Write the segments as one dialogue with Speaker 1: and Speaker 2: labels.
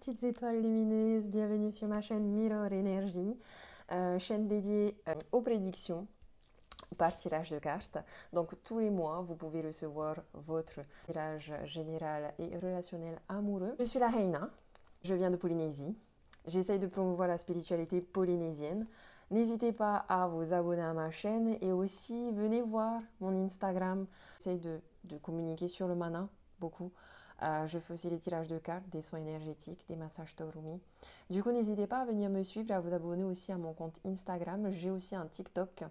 Speaker 1: petites étoiles lumineuses, bienvenue sur ma chaîne Mirror Energy, chaîne dédiée aux prédictions par tirage de cartes. Donc tous les mois, vous pouvez recevoir votre tirage général et relationnel amoureux. Je suis la Reina, je viens de Polynésie. J'essaye de promouvoir la spiritualité polynésienne. N'hésitez pas à vous abonner à ma chaîne et aussi venez voir mon Instagram. J'essaye de communiquer sur le mana beaucoup. Je fais aussi les tirages de cartes, des soins énergétiques, des massages Torumi. Du coup, n'hésitez pas à venir me suivre et à vous abonner aussi à mon compte Instagram. J'ai aussi un TikTok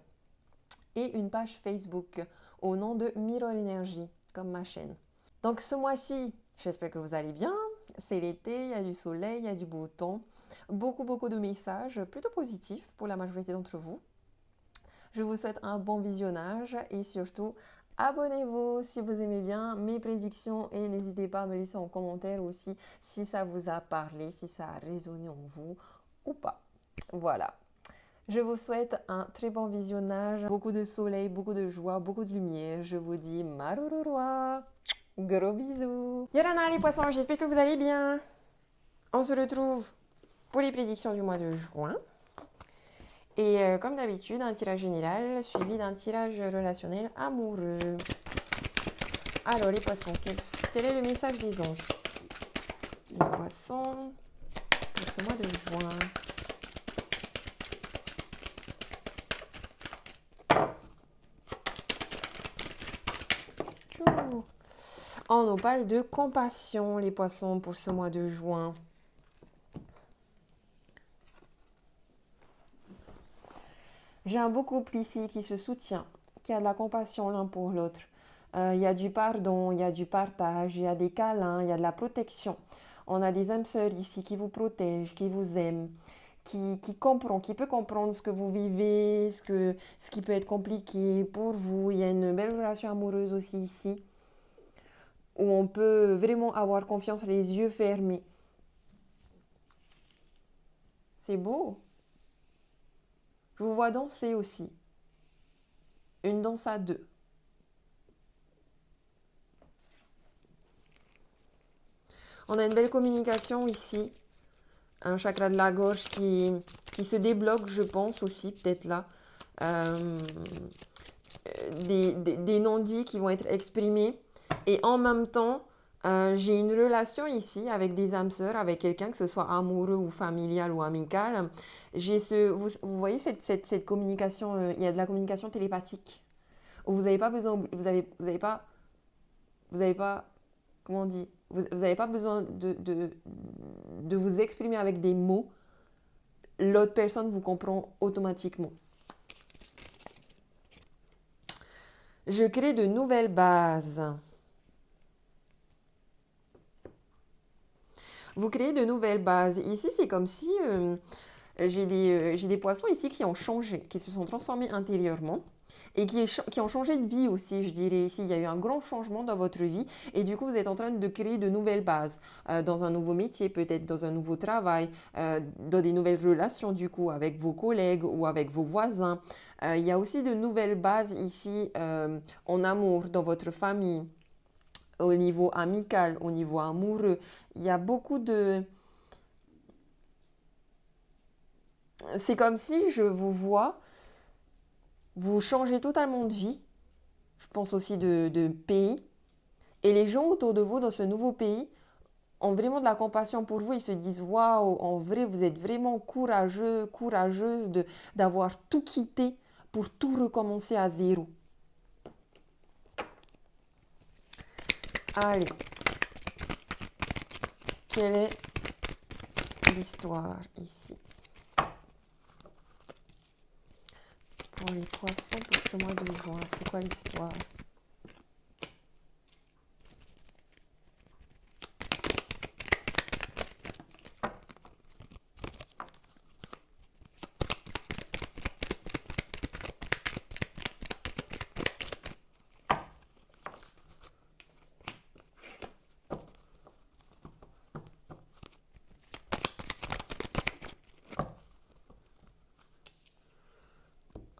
Speaker 1: et une page Facebook au nom de Mirror Energy, comme ma chaîne. Donc ce mois-ci, j'espère que vous allez bien. C'est l'été, il y a du soleil, il y a du beau temps. Beaucoup de messages plutôt positifs pour la majorité d'entre vous. Je vous souhaite un bon visionnage et surtout, abonnez-vous si vous aimez bien mes prédictions et n'hésitez pas à me laisser en commentaire aussi si ça vous a parlé, si ça a résonné en vous ou pas. Voilà. Je vous souhaite un très bon visionnage, beaucoup de soleil, beaucoup de joie, beaucoup de lumière. Je vous dis marororoa, gros bisous. Yorana les poissons, j'espère que vous allez bien. On se retrouve pour les prédictions du mois de juin. Et comme d'habitude, un tirage général suivi d'un tirage relationnel amoureux. Alors les poissons, quel est le message des anges? Les poissons pour ce mois de juin. On nous parle de compassion, les poissons, pour ce mois de juin. J'ai un beau couple ici qui se soutient, qui a de la compassion l'un pour l'autre. Il y a du pardon, il y a du partage, il y a des câlins, il y a de la protection. On a des âmes sœurs ici qui vous protègent, qui vous aiment, qui peut comprendre ce que vous vivez, ce qui peut être compliqué pour vous. Il y a une belle relation amoureuse aussi ici, où on peut vraiment avoir confiance les yeux fermés. C'est beau. Je vous vois danser aussi. Une danse à deux. On a une belle communication ici. Un chakra de la gorge qui se débloque, je pense aussi, peut-être là. Des non-dits qui vont être exprimés. Et en même temps, j'ai une relation ici avec des âmes sœurs, avec quelqu'un, que ce soit amoureux ou familial ou amical. Vous voyez cette communication, il y a de la communication télépathique. Où vous n'avez pas besoin, vous avez pas, comment on dit, vous n'avez pas besoin de vous exprimer avec des mots. L'autre personne vous comprend automatiquement. Je crée de nouvelles bases. Vous créez de nouvelles bases. Ici, c'est comme si j'ai des poissons ici qui ont changé, qui se sont transformés intérieurement et qui ont changé de vie aussi, je dirais. Ici, il y a eu un grand changement dans votre vie et du coup, vous êtes en train de créer de nouvelles bases dans un nouveau métier, peut-être dans un nouveau travail, dans des nouvelles relations du coup avec vos collègues ou avec vos voisins. Il y a aussi de nouvelles bases ici en amour dans votre famille. Au niveau amical, au niveau amoureux, il y a beaucoup de... C'est comme si je vous vois, vous changez totalement de vie, je pense aussi de pays, et les gens autour de vous dans ce nouveau pays ont vraiment de la compassion pour vous, ils se disent waouh, en vrai, vous êtes vraiment courageux, courageuse d'avoir tout quitté pour tout recommencer à zéro. Allez, quelle est l'histoire ici pour les poissons pour ce mois de juin? C'est quoi l'histoire?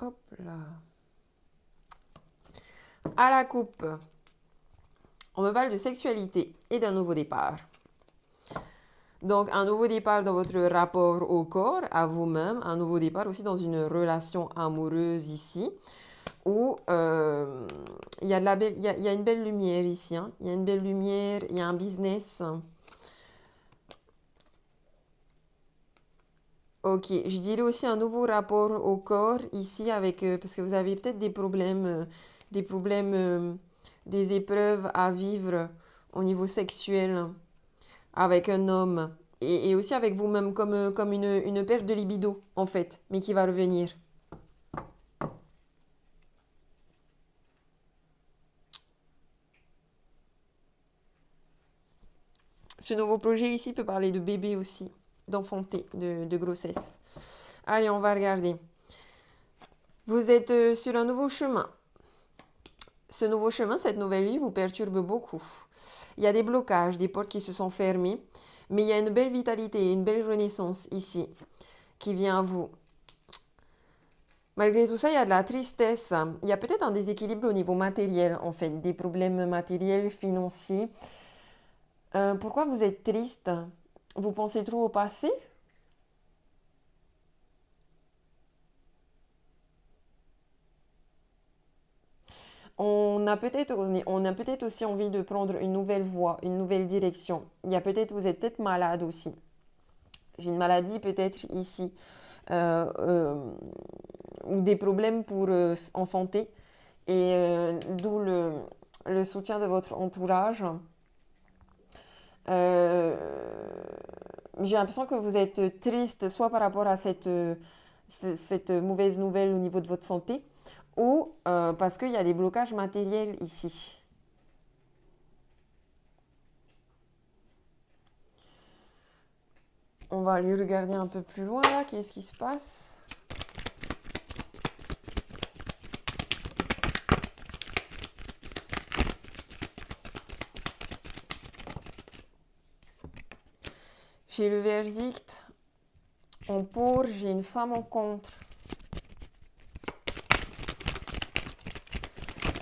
Speaker 1: Hop là. À la coupe, on me parle de sexualité et d'un nouveau départ. Donc, un nouveau départ dans votre rapport au corps, à vous-même, un nouveau départ aussi dans une relation amoureuse ici, où il y a il y a une belle lumière ici, hein. Il y a une belle lumière, il y a un business. Ok, je dirais aussi un nouveau rapport au corps ici avec, parce que vous avez peut-être des problèmes, des épreuves à vivre au niveau sexuel avec un homme et aussi avec vous-même comme, comme une perte de libido en fait, mais qui va revenir. Ce nouveau projet ici peut parler de bébé aussi, d'enfanter, de grossesse. Allez, on va regarder. Vous êtes sur un nouveau chemin. Ce nouveau chemin, cette nouvelle vie vous perturbe beaucoup. Il y a des blocages, des portes qui se sont fermées, mais il y a une belle vitalité, une belle renaissance ici qui vient à vous. Malgré tout ça, il y a de la tristesse. Il y a peut-être un déséquilibre au niveau matériel, en fait, des problèmes matériels, financiers. Pourquoi vous êtes triste? Vous pensez trop au passé? On a peut-être aussi envie de prendre une nouvelle voie, une nouvelle direction. Il y a peut-être, vous êtes peut-être malade aussi. J'ai une maladie peut-être ici. Euh, euh, ou des problèmes pour enfanter. Et d'où le soutien de votre entourage. Euh, j'ai l'impression que vous êtes triste, soit par rapport à cette mauvaise nouvelle au niveau de votre santé, ou parce qu'il y a des blocages matériels ici. On va aller regarder un peu plus loin là, qu'est-ce qui se passe? J'ai le verdict en pour, j'ai une femme en contre.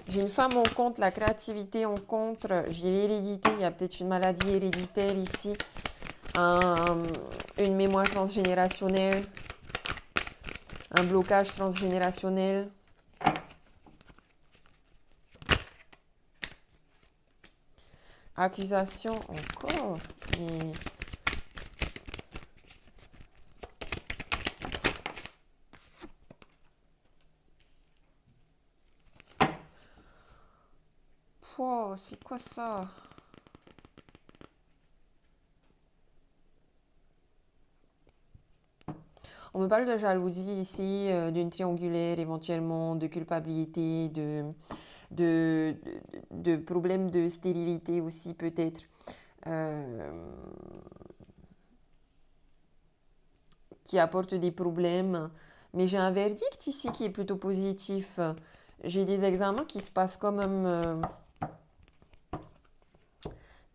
Speaker 1: J'ai une femme en contre, la créativité en contre, j'ai l'hérédité, il y a peut-être une maladie héréditaire ici, une mémoire transgénérationnelle, un blocage transgénérationnel. Accusation encore, mais... Pouah, c'est quoi ça? On me parle de jalousie ici, d'une triangulaire éventuellement, de culpabilité, de, de problèmes de stérilité aussi peut-être. Euh, qui apporte des problèmes. Mais j'ai un verdict ici qui est plutôt positif. J'ai des examens qui se passent quand même,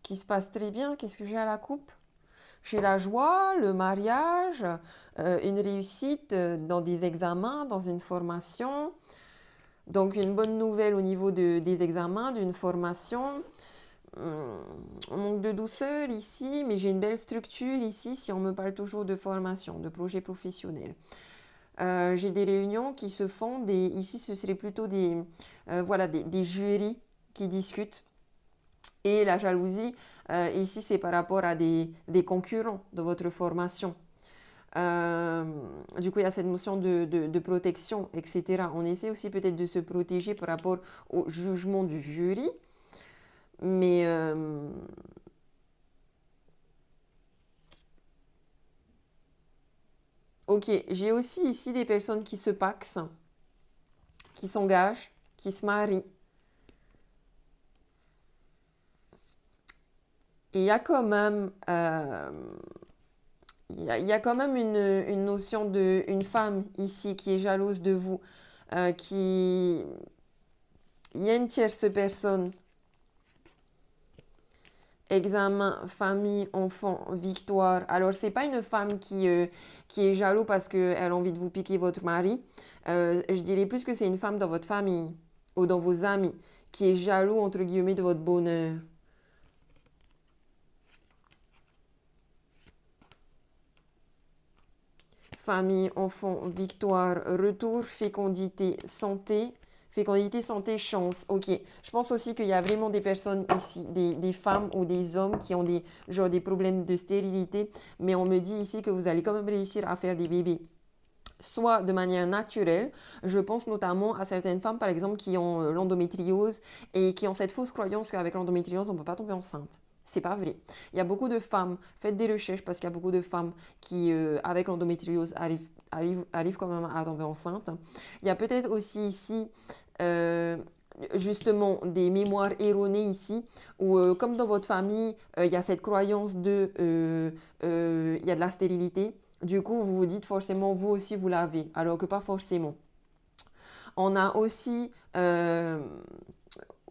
Speaker 1: qui se passent très bien. Qu'est-ce que j'ai à la coupe? J'ai la joie, le mariage, une réussite dans des examens, dans une formation. Donc une bonne nouvelle au niveau des examens, d'une formation. On manque de douceur ici, mais j'ai une belle structure ici si on me parle toujours de formation, de projet professionnel. J'ai des réunions qui se font, ici ce serait plutôt voilà, des jurys qui discutent. Et la jalousie, ici c'est par rapport à des concurrents de votre formation. Du coup, il y a cette notion de protection, etc. On essaie aussi peut-être de se protéger par rapport au jugement du jury. Mais ok, j'ai aussi ici des personnes qui se paxent, qui s'engagent, qui se marient. Et il y a quand même, il y a quand même une notion une femme ici qui est jalouse de vous, qui, il y a une tierce personne. Examen, famille, enfant, victoire. Alors, c'est pas une femme qui est jaloux parce qu'elle a envie de vous piquer votre mari. Je dirais plus que c'est une femme dans votre famille ou dans vos amis qui est jaloux, entre guillemets, de votre bonheur. famille, enfant, victoire, retour, fécondité, santé. Fécondité, santé, chance. Ok. Je pense aussi qu'il y a vraiment des personnes ici, des femmes ou des hommes qui ont des problèmes de stérilité. Mais on me dit ici que vous allez quand même réussir à faire des bébés. Soit de manière naturelle, je pense notamment à certaines femmes par exemple qui ont l'endométriose et qui ont cette fausse croyance qu'avec l'endométriose on ne peut pas tomber enceinte. C'est pas vrai. Il y a beaucoup de femmes, faites des recherches parce qu'il y a beaucoup de femmes qui avec l'endométriose arrivent quand même à tomber enceinte. Il y a peut-être aussi ici justement des mémoires erronées ici où comme dans votre famille il y a cette croyance de il y a de la stérilité. Du coup, vous vous dites forcément, vous aussi, vous l'avez, alors que pas forcément. On a aussi,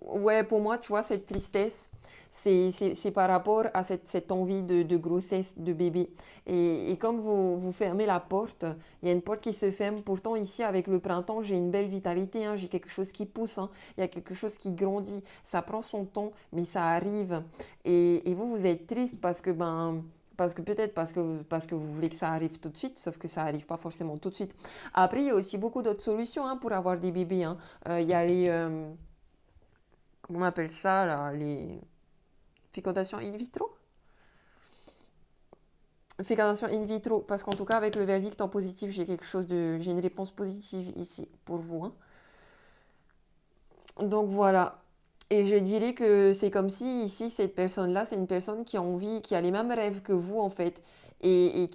Speaker 1: ouais, pour moi, tu vois, cette tristesse, c'est par rapport à cette envie de grossesse, de bébé. Et comme vous fermez la porte, il y a une porte qui se ferme. Pourtant, ici, avec le printemps, j'ai une belle vitalité, hein, j'ai quelque chose qui pousse, hein, il y a quelque chose qui grandit. Ça prend son temps, mais ça arrive. Et vous, vous êtes triste parce que, peut-être parce que vous voulez que ça arrive tout de suite, sauf que ça n'arrive pas forcément tout de suite. Après, il y a aussi beaucoup d'autres solutions hein, pour avoir des bébés. Hein. Il y a les... comment on appelle ça là, les fécondations in vitro. Fécondation in vitro, parce qu'en tout cas, avec le verdict en positif, j'ai une réponse positive ici pour vous. Hein. Donc voilà. Et je dirais que c'est comme si ici, cette personne-là, c'est une personne qui a envie, qui a les mêmes rêves que vous, en fait, et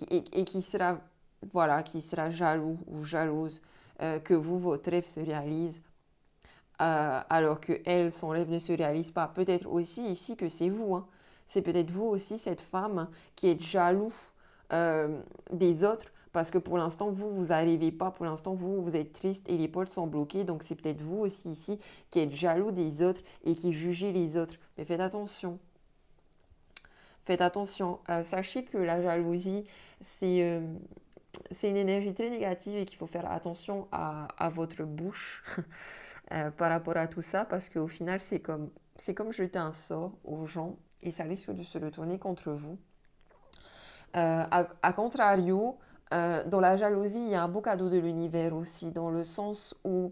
Speaker 1: qui sera, voilà, qui sera jaloux ou jalouse que vous, votre rêve se réalise, alors que elle, son rêve ne se réalise pas. Peut-être aussi ici que c'est vous, hein. C'est peut-être vous aussi, cette femme, qui êtes jaloux des autres, parce que pour l'instant, vous n'arrivez pas. Pour l'instant, vous êtes triste et les portes sont bloquées. Donc, c'est peut-être vous aussi ici qui êtes jaloux des autres et qui jugez les autres. Mais faites attention. Faites attention. Sachez que la jalousie, c'est une énergie très négative et qu'il faut faire attention à votre bouche par rapport à tout ça. Parce qu'au final, c'est comme jeter un sort aux gens et ça risque de se retourner contre vous. À contrario, dans la jalousie, il y a un beau cadeau de l'univers aussi, dans le sens où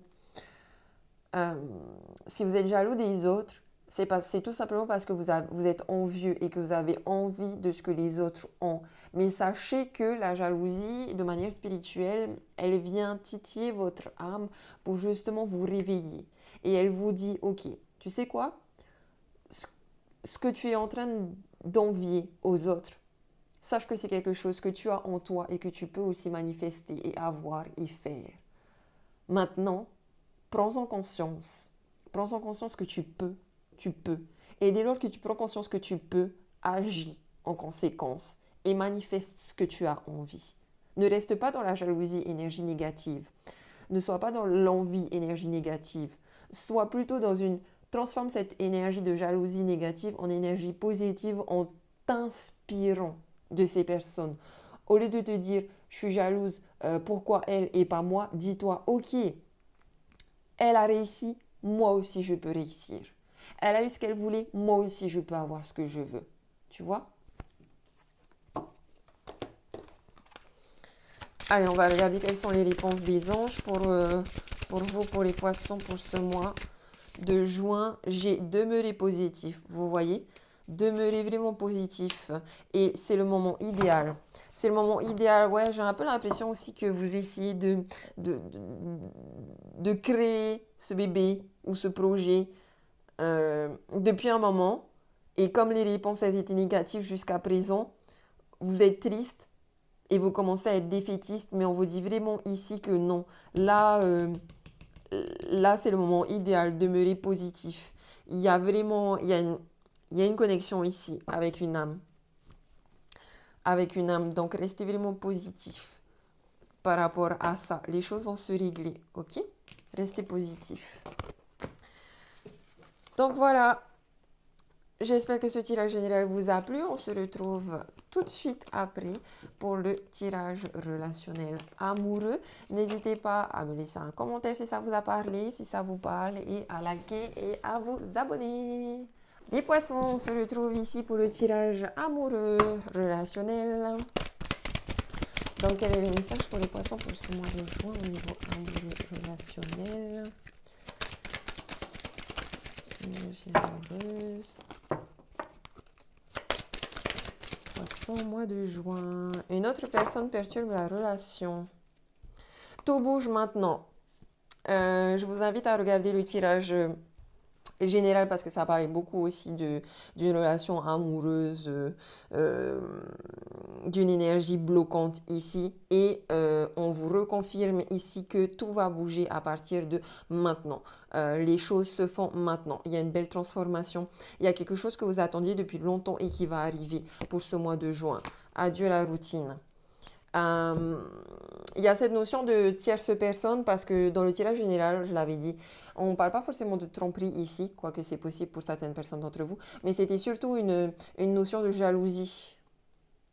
Speaker 1: si vous êtes jaloux des autres, c'est tout simplement parce que vous êtes envieux et que vous avez envie de ce que les autres ont. Mais sachez que la jalousie, de manière spirituelle, elle vient titiller votre âme pour justement vous réveiller. Et elle vous dit, ok, tu sais quoi? Ce que tu es en train d'envier aux autres, sache que c'est quelque chose que tu as en toi et que tu peux aussi manifester et avoir et faire. Maintenant, prends-en conscience. Prends-en conscience que tu peux. Tu peux. Et dès lors que tu prends conscience que tu peux, agis en conséquence et manifeste ce que tu as envie. Ne reste pas dans la jalousie, énergie négative. Ne sois pas dans l'envie, énergie négative. Sois plutôt dans une... Transforme cette énergie de jalousie négative en énergie positive en t'inspirant de ces personnes. Au lieu de te dire, je suis jalouse, pourquoi elle et pas moi, dis-toi, ok, elle a réussi, moi aussi je peux réussir. Elle a eu ce qu'elle voulait, moi aussi je peux avoir ce que je veux. Tu vois? Allez, on va regarder quelles sont les réponses des anges pour vous, pour les poissons, pour ce mois de juin. J'ai demeuré positif, vous voyez? Demeurez vraiment positif et c'est le moment idéal. C'est le moment idéal, ouais, j'ai un peu l'impression aussi que vous essayez de créer ce bébé ou ce projet depuis un moment et comme les réponses étaient négatives jusqu'à présent, vous êtes triste et vous commencez à être défaitiste, mais on vous dit vraiment ici que non. Là, c'est le moment idéal, demeurer positif. Il y a une connexion ici avec une âme. Avec une âme. Donc, restez vraiment positif par rapport à ça. Les choses vont se régler, ok? Restez positif. Donc, voilà. J'espère que ce tirage général vous a plu. On se retrouve tout de suite après pour le tirage relationnel amoureux. N'hésitez pas à me laisser un commentaire si ça vous a parlé, si ça vous parle, et à liker et à vous abonner. Les poissons, on se retrouve ici pour le tirage amoureux relationnel. Donc, quel est le message pour les poissons pour ce mois de juin au niveau amoureux relationnel? Énergie amoureuse. Poisson, mois de juin. Une autre personne perturbe la relation. Tout bouge maintenant. Je vous invite à regarder le tirage général parce que ça parlait beaucoup aussi d'une relation amoureuse, d'une énergie bloquante ici. Et on vous reconfirme ici que tout va bouger à partir de maintenant. Les choses se font maintenant. Il y a une belle transformation. Il y a quelque chose que vous attendiez depuis longtemps et qui va arriver pour ce mois de juin. Adieu la routine. Il y a cette notion de tierce personne parce que dans le tirage général, je l'avais dit, on ne parle pas forcément de tromperie ici, quoique c'est possible pour certaines personnes d'entre vous, mais c'était surtout une notion de jalousie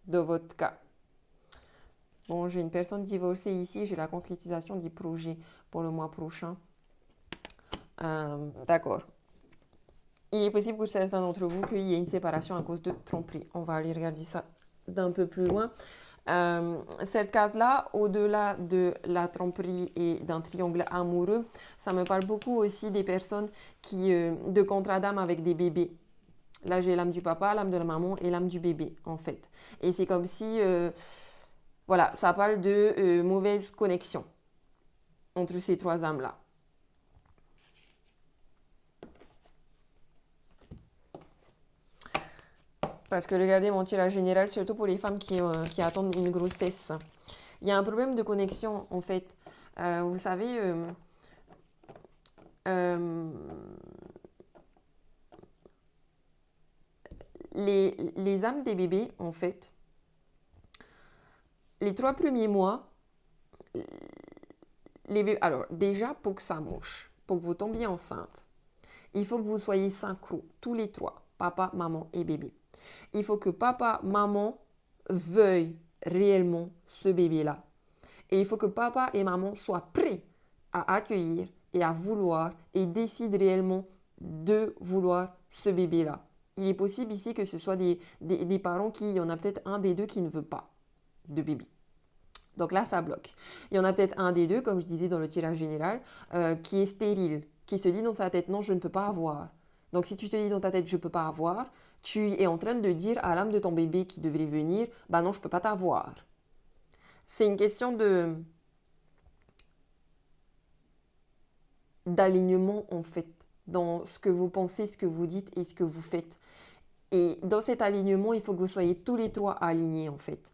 Speaker 1: dans votre cas. Bon, j'ai une personne divorcée ici, j'ai la concrétisation des projets pour le mois prochain. D'accord. Il est possible pour certains d'entre vous qu'il y ait une séparation à cause de tromperie. On va aller regarder ça d'un peu plus loin. Cette carte-là, au-delà de la tromperie et d'un triangle amoureux, ça me parle beaucoup aussi des personnes de contrat d'âme avec des bébés. Là, j'ai l'âme du papa, l'âme de la maman et l'âme du bébé, en fait. Et c'est comme si, voilà, ça parle de mauvaise connexion entre ces trois âmes-là. Parce que regardez mon tirage général, surtout pour les femmes qui attendent une grossesse. Il y a un problème de connexion, en fait. Vous savez, les âmes des bébés, en fait, les 3 premiers mois, les bébés, alors déjà, pour que ça mouche, pour que vous tombiez enceinte, il faut que vous soyez synchro, tous les 3, papa, maman et bébé. Il faut que papa, maman veuillent réellement ce bébé-là. Et il faut que papa et maman soient prêts à accueillir et à vouloir et décident réellement de vouloir ce bébé-là. Il est possible ici que ce soit des parents il y en a peut-être un des deux qui ne veut pas de bébé. Donc là, ça bloque. Il y en a peut-être un des deux, comme je disais dans le tirage général, qui est stérile, qui se dit dans sa tête, non, je ne peux pas avoir. Donc si tu te dis dans ta tête, je ne peux pas avoir, tu es en train de dire à l'âme de ton bébé qui devrait venir, bah non, je ne peux pas t'avoir. C'est une question d'alignement en fait, dans ce que vous pensez, ce que vous dites et ce que vous faites. Et dans cet alignement, il faut que vous soyez tous les 3 alignés en fait.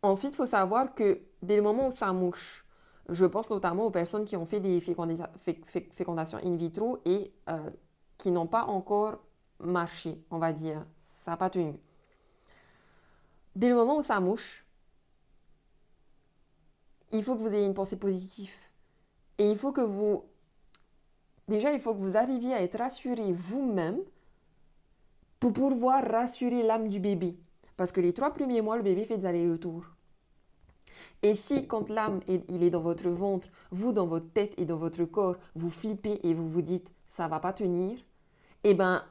Speaker 1: Ensuite, il faut savoir que dès le moment où ça mouche, je pense notamment aux personnes qui ont fait des fécondations in vitro et qui n'ont pas encore marché, on va dire. Ça n'a pas tenu. Dès le moment où ça mouche, il faut que vous ayez une pensée positive. Et il faut que vous... Déjà, il faut que vous arriviez à être rassuré vous-même pour pouvoir rassurer l'âme du bébé. Parce que les 3 premiers mois, le bébé fait des allers-retours. Et si, quand l'âme il est dans votre ventre, vous, dans votre tête et dans votre corps, vous flippez et vous vous dites « ça ne va pas tenir », eh bien,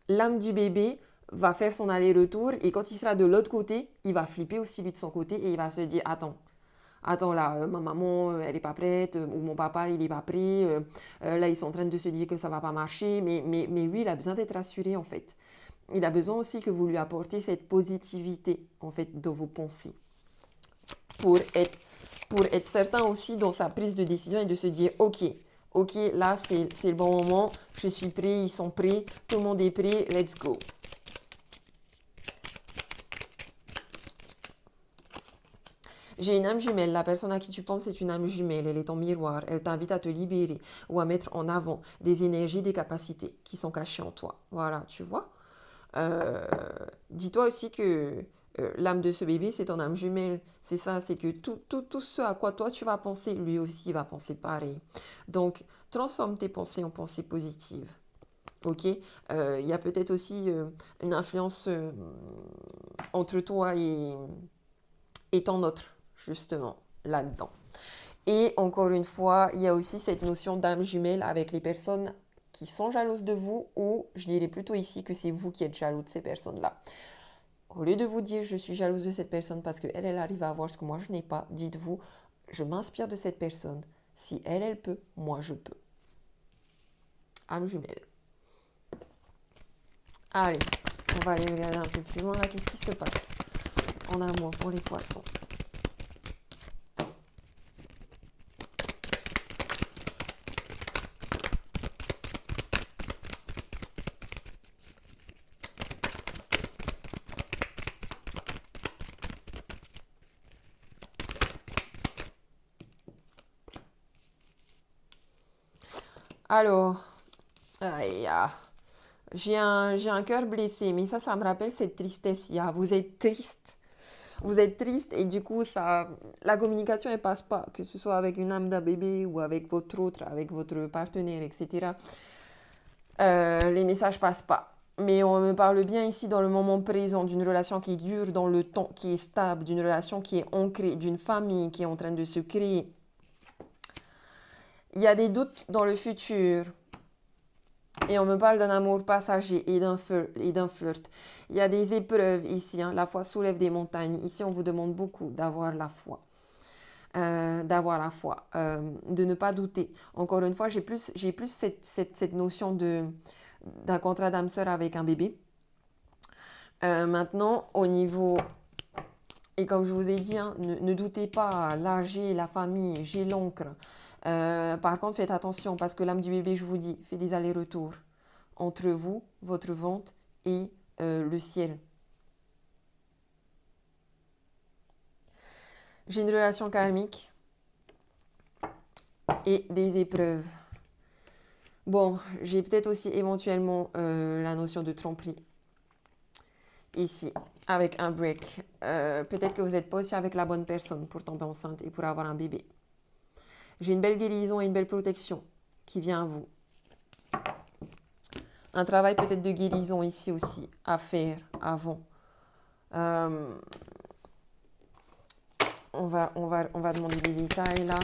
Speaker 1: l'âme du bébé va faire son aller-retour et quand il sera de l'autre côté, il va flipper aussi lui de son côté et il va se dire « attends là, ma maman, elle n'est pas prête, ou mon papa, il n'est pas prêt, là, ils sont en train de se dire que ça ne va pas marcher, mais lui, il a besoin d'être rassuré, en fait. Il a besoin aussi que vous lui apportez cette positivité, en fait, dans vos pensées. Pour être certain aussi dans sa prise de décision et de se dire, ok, là, c'est le bon moment, je suis prêt, ils sont prêts, tout le monde est prêt, let's go. J'ai une âme jumelle. La personne à qui tu penses est une âme jumelle. Elle est en miroir. Elle t'invite à te libérer ou à mettre en avant des énergies, des capacités qui sont cachées en toi. Voilà, tu vois. Dis-toi aussi que l'âme de ce bébé, c'est ton âme jumelle. C'est ça, c'est que tout ce à quoi toi tu vas penser, lui aussi va penser pareil. Donc, transforme tes pensées en pensées positives. Ok, il y a peut-être aussi une influence entre toi et ton autre, justement, là-dedans. Et encore une fois, il y a aussi cette notion d'âme jumelle avec les personnes qui sont jalouses de vous, ou je dirais plutôt ici que c'est vous qui êtes jaloux de ces personnes-là. Au lieu de vous dire je suis jalouse de cette personne parce qu'elle, elle arrive à avoir ce que moi je n'ai pas, dites-vous je m'inspire de cette personne. Si elle, elle peut, moi je peux. Âme jumelle. Allez, on va aller regarder un peu plus loin là. Qu'est-ce qui se passe en amour pour les poissons? Alors, aïe, j'ai un cœur blessé, mais ça me rappelle cette tristesse. Vous êtes triste. Vous êtes triste et du coup, la communication ne passe pas, que ce soit avec une âme d'un bébé ou avec votre autre, avec votre partenaire, etc. Les messages passent pas. Mais on me parle bien ici dans le moment présent d'une relation qui dure dans le temps, qui est stable, d'une relation qui est ancrée, d'une famille qui est en train de se créer. Il y a des doutes dans le futur. Et on me parle d'un amour passager et d'un flirt. Il y a des épreuves ici. La foi soulève des montagnes. Ici, on vous demande beaucoup d'avoir la foi. De ne pas douter. Encore une fois, j'ai plus cette notion d'un contrat d'âme sœur avec un bébé. Maintenant, au niveau... Et comme je vous ai dit, ne doutez pas, là j'ai la famille, j'ai l'encre. Par contre, faites attention parce que l'âme du bébé, je vous dis, fait des allers-retours entre vous, votre ventre et le ciel. J'ai une relation karmique et des épreuves. Bon, j'ai peut-être aussi éventuellement la notion de tromperie. Ici, avec un break. Peut-être que vous n'êtes pas aussi avec la bonne personne pour tomber enceinte et pour avoir un bébé. J'ai une belle guérison et une belle protection qui vient à vous. Un travail peut-être de guérison ici aussi à faire avant. On va demander des détails là.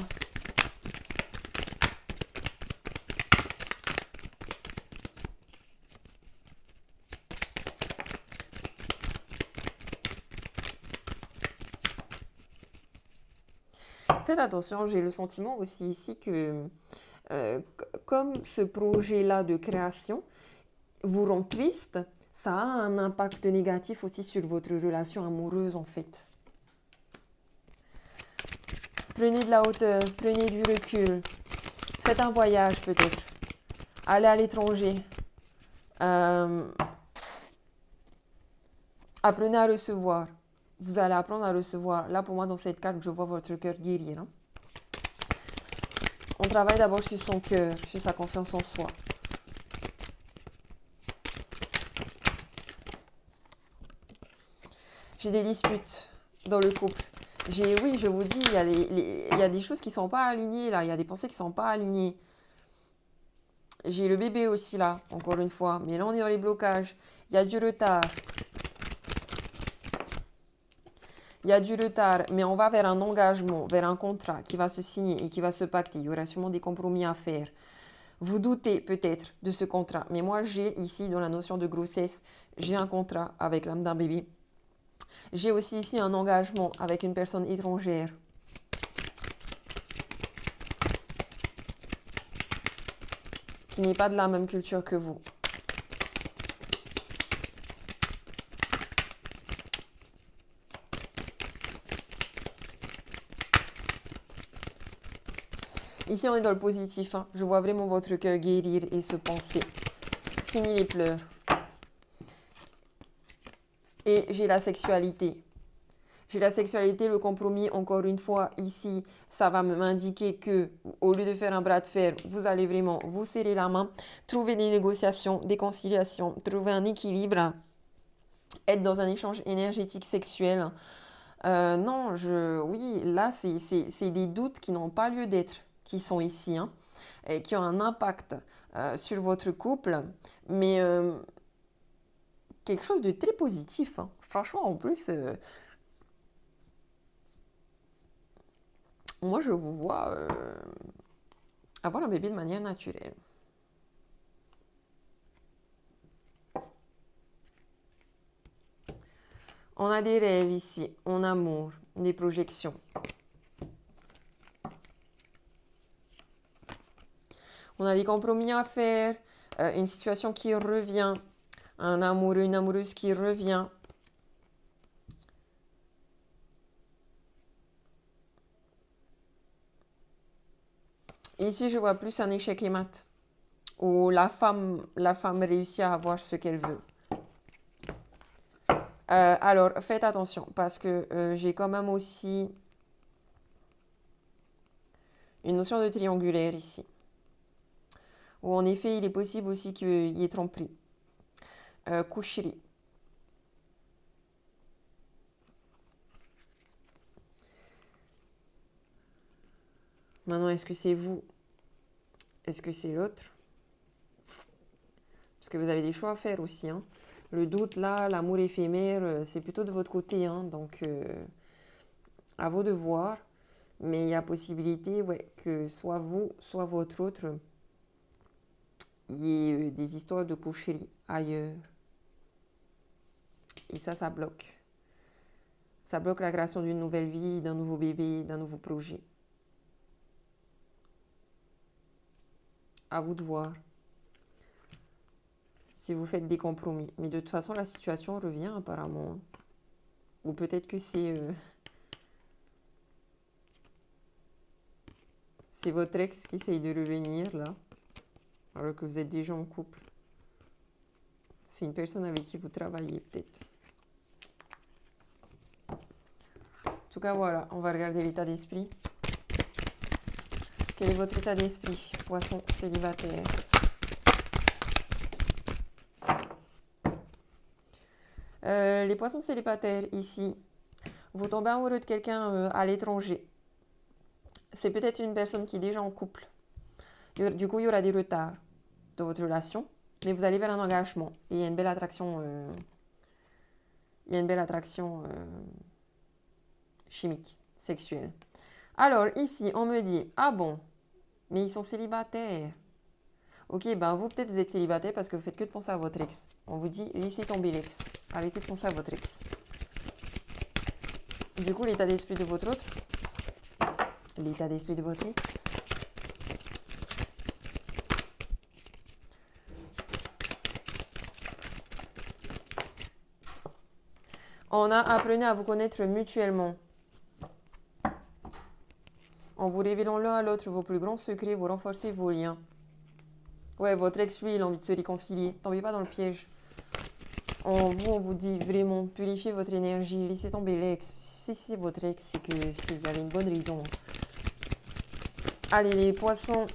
Speaker 1: Faites attention, j'ai le sentiment aussi ici que comme ce projet-là de création vous rend triste, ça a un impact négatif aussi sur votre relation amoureuse en fait. Prenez de la hauteur, prenez du recul, faites un voyage peut-être, allez à l'étranger, apprenez à recevoir. Vous allez apprendre à recevoir. Là, pour moi, dans cette carte, je vois votre cœur guérir. On travaille d'abord sur son cœur, sur sa confiance en soi. J'ai des disputes dans le couple. Oui, je vous dis, il y a des choses qui ne sont pas alignées là. Il y a des pensées qui ne sont pas alignées. J'ai le bébé aussi là, encore une fois. Mais là, on est dans les blocages. Il y a du retard. Il y a du retard, mais on va vers un engagement, vers un contrat qui va se signer et qui va se pacter. Il y aura sûrement des compromis à faire. Vous doutez peut-être de ce contrat, mais moi j'ai ici dans la notion de grossesse, j'ai un contrat avec l'âme d'un bébé. J'ai aussi ici un engagement avec une personne étrangère. Qui n'est pas de la même culture que vous. Ici, on est dans le positif. Je vois vraiment votre cœur guérir et se penser. Fini les pleurs. Et j'ai la sexualité. J'ai la sexualité, le compromis, encore une fois, ici, ça va m'indiquer que, au lieu de faire un bras de fer, vous allez vraiment vous serrer la main, trouver des négociations, des conciliations, trouver un équilibre, être dans un échange énergétique sexuel. Non, oui, là, c'est des doutes qui n'ont pas lieu d'être, qui sont ici, et qui ont un impact sur votre couple, mais quelque chose de très positif. Franchement, en plus, moi, je vous vois avoir un bébé de manière naturelle. On a des rêves ici, en amour, des projections. On a des compromis à faire, une situation qui revient, un amoureux, une amoureuse qui revient. Ici, je vois plus un échec et mat, où la femme réussit à avoir ce qu'elle veut. Alors, faites attention, parce que j'ai quand même aussi une notion de triangulaire ici. Où en effet, il est possible aussi qu'il y ait tromperie. Coucherie. Maintenant, est-ce que c'est vous? Est-ce que c'est l'autre? Parce que vous avez des choix à faire aussi. Hein. Le doute, là, l'amour éphémère, c'est plutôt de votre côté. Hein. Donc, à vous de voir. Mais il y a possibilité que soit vous, soit votre autre, il y ait des histoires de coucherie ailleurs. Et ça bloque. Ça bloque la création d'une nouvelle vie, d'un nouveau bébé, d'un nouveau projet. À vous de voir. Si vous faites des compromis. Mais de toute façon, la situation revient apparemment. Ou peut-être que c'est votre ex qui essaye de revenir là. Alors que vous êtes déjà en couple. C'est une personne avec qui vous travaillez peut-être. En tout cas, voilà, on va regarder l'état d'esprit. Quel est votre état d'esprit, poisson célibataire? Les poissons célibataires, ici, vous tombez amoureux de quelqu'un à l'étranger. C'est peut-être une personne qui est déjà en couple. Du coup, il y aura des retards de votre relation, mais vous allez vers un engagement. Et il y a une belle attraction, chimique, sexuelle. Alors, ici, on me dit, ah bon, mais ils sont célibataires. Ok, ben vous, peut-être vous êtes célibataire parce que vous faites que de penser à votre ex. On vous dit, laissez tomber l'ex. Arrêtez de penser à votre ex. Du coup, l'état d'esprit de votre autre. L'état d'esprit de votre ex. On a appris à vous connaître mutuellement. En vous révélant l'un à l'autre vos plus grands secrets, vous renforcez vos liens. Ouais, votre ex, lui, il a envie de se réconcilier. Tombez pas dans le piège. On vous dit vraiment, purifiez votre énergie, laissez tomber l'ex. Si c'est votre ex, c'est qu'il y avait une bonne raison. Allez, les poissons.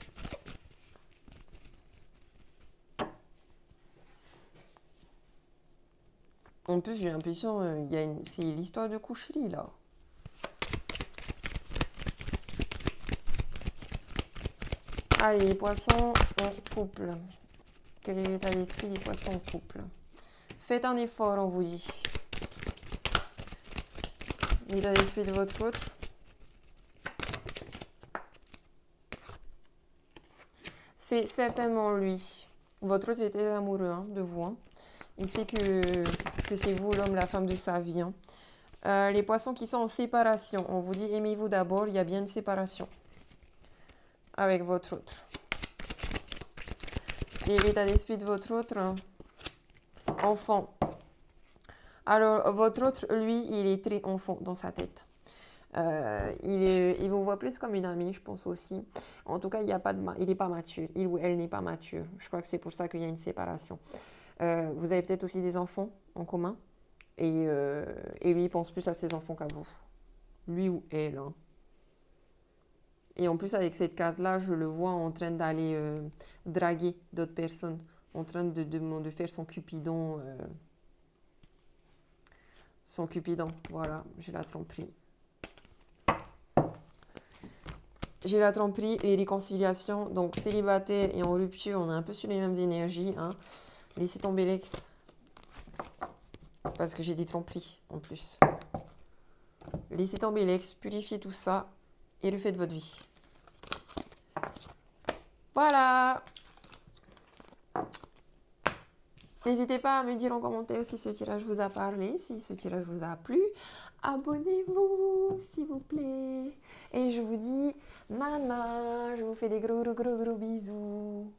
Speaker 1: En plus, j'ai l'impression, c'est l'histoire de coucherie, là. Allez, les poissons en couple. Quel est l'état d'esprit des poissons en couple? Faites un effort, on vous dit. L'état d'esprit de votre autre. C'est certainement lui. Votre autre était amoureux de vous. Hein. Il sait que c'est vous l'homme, la femme de sa vie. Hein. Les poissons qui sont en séparation. On vous dit, aimez-vous d'abord, il y a bien une séparation. Avec votre autre. Et l'état d'esprit de votre autre, enfant. Alors, votre autre, lui, il est très enfant dans sa tête. Il vous voit plus comme une amie, je pense aussi. En tout cas, il n'est pas mature. Il ou elle n'est pas mature. Je crois que c'est pour ça qu'il y a une séparation. Vous avez peut-être aussi des enfants en commun. Et lui, il pense plus à ses enfants qu'à vous. Lui ou elle. Hein. Et en plus, avec cette carte-là, je le vois en train d'aller draguer d'autres personnes, en train de faire son cupidon. Voilà, j'ai la tromperie. J'ai la tromperie, les réconciliations. Donc, célibataire et en rupture, on est un peu sur les mêmes énergies. Hein. Laissez tomber l'ex. Parce que j'ai des tromperies, en plus. Laissez tomber l'ex, purifiez tout ça et refaites votre vie. Voilà. N'hésitez pas à me dire en commentaire si ce tirage vous a parlé, si ce tirage vous a plu. Abonnez-vous, s'il vous plaît. Et je vous dis nana, je vous fais des gros bisous.